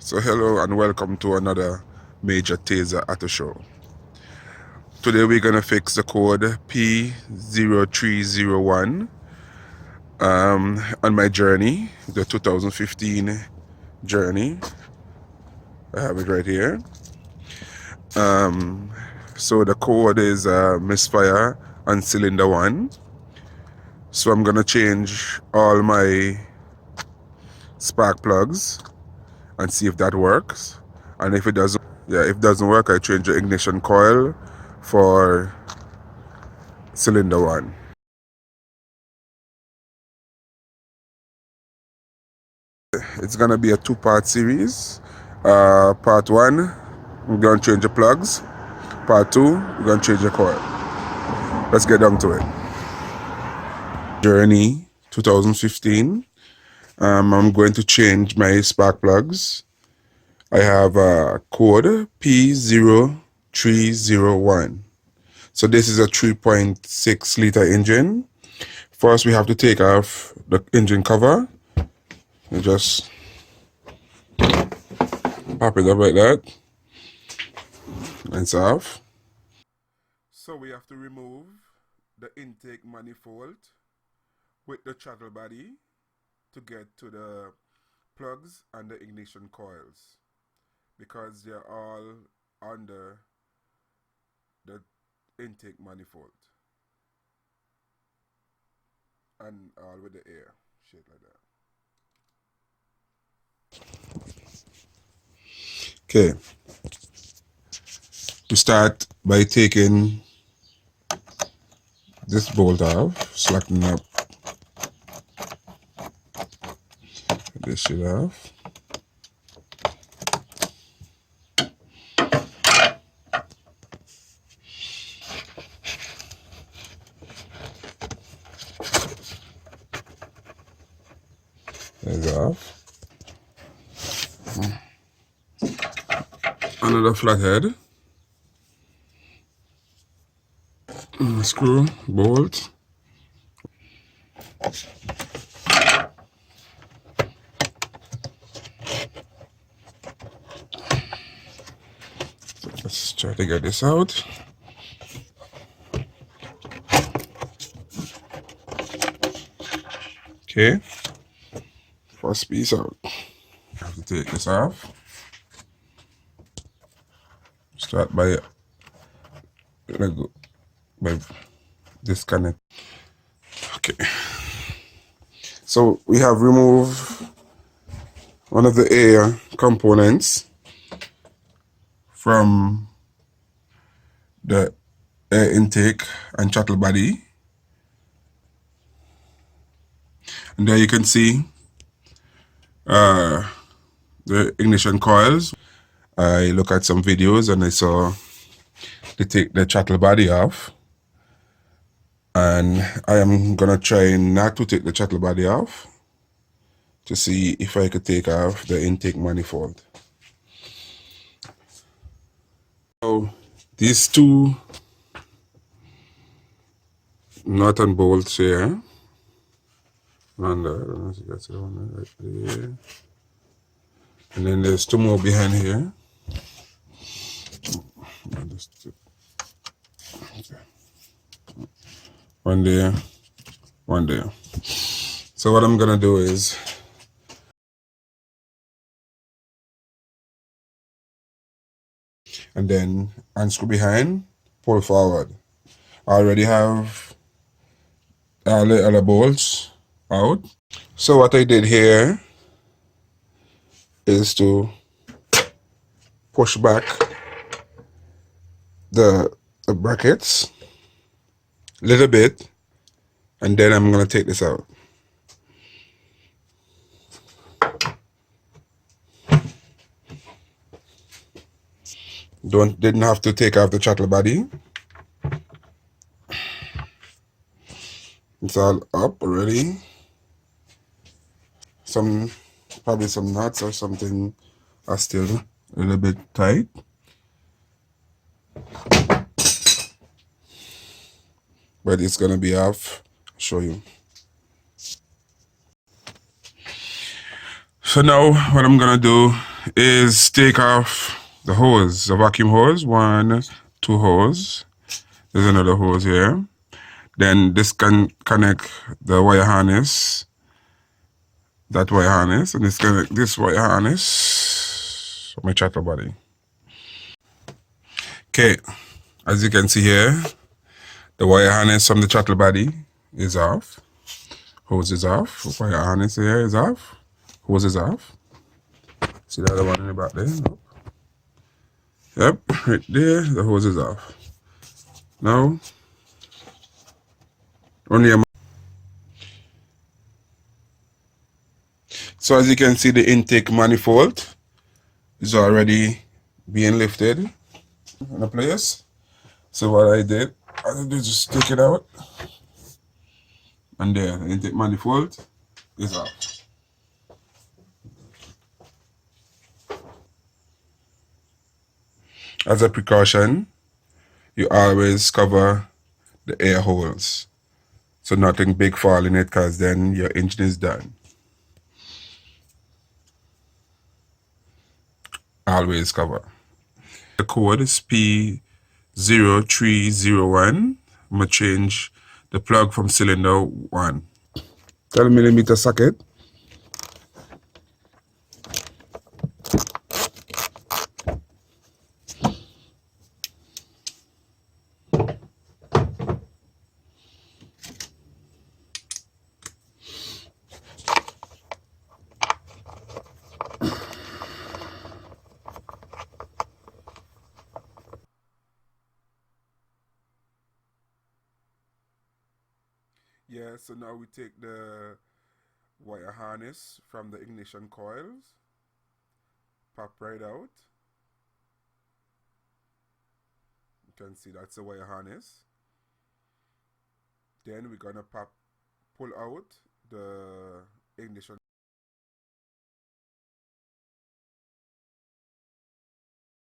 So hello and welcome to another Major Taser Auto Show. Today we're gonna fix the code p0301 on my journey, the 2015 journey. I have it right here. So the code is misfire on cylinder 1. So I'm gonna change all my spark plugs and see if that works. And if it doesn't, if it doesn't work, I change the ignition coil for cylinder 1. It's gonna be a two-part series. Part 1, we're gonna change the plugs. Part 2, we're gonna change the coil. Let's get down to it. Journey 2015. I'm going to change my spark plugs. I have a code p0301. So this is a 3.6 liter engine. First, we have to take off the engine cover. You just pop it up like that. And it's off. So we have to remove the intake manifold with the throttle body to get to the plugs and the ignition coils, because they're all under the intake manifold and all with the air, shit like that. Okay, we start by taking this bolt off, slacking up this shit off. That's off. Another flathead. Screw, bolt. Let's try to get this out. Okay, first piece out. I have to take this off. Start by disconnect. Okay, so we have removed one of the air components from the air intake and throttle body, and there you can see the ignition coils. I look at some videos and I saw they take the throttle body off, and I am gonna try not to take the throttle body off to see if I could take off the intake manifold. So these two nut and bolts here, and I don't know if you can see one right there, and then there's two more behind here. One there, one there. So what I'm gonna do is and then unscrew behind, pull forward. I already have all the other bolts out. So what I did here is to push back the brackets a little bit, and then I'm gonna take this out. Didn't have to take off the throttle body. It's all up already. Probably some nuts or something are still a little bit tight. But it's gonna be off. I'll show you. So now what I'm gonna do is take off the hose, the vacuum hose. 1, 2 hose. There's another hose here. Then this can connect the wire harness, that wire harness, and this connect this wire harness of my chattel body. Okay, as you can see here, the wire harness from the chattel body is off. Hose is off. Wire harness here is off. Hose is off. See the other one in the back there? Nope. Yep, right there, the hose is off. Now, only a... So as you can see, the intake manifold is already being lifted in a place. So what I did is just take it out, and there, the intake manifold is off. As a precaution, you always cover the air holes so nothing big fall in it, because then your engine is done. Always cover. The code is p0301. I'm going to change the plug from cylinder 1. 12mm socket. Yeah, so now we take the wire harness from the ignition coils, pop right out. You can see that's the wire harness. Then we're gonna pull out the ignition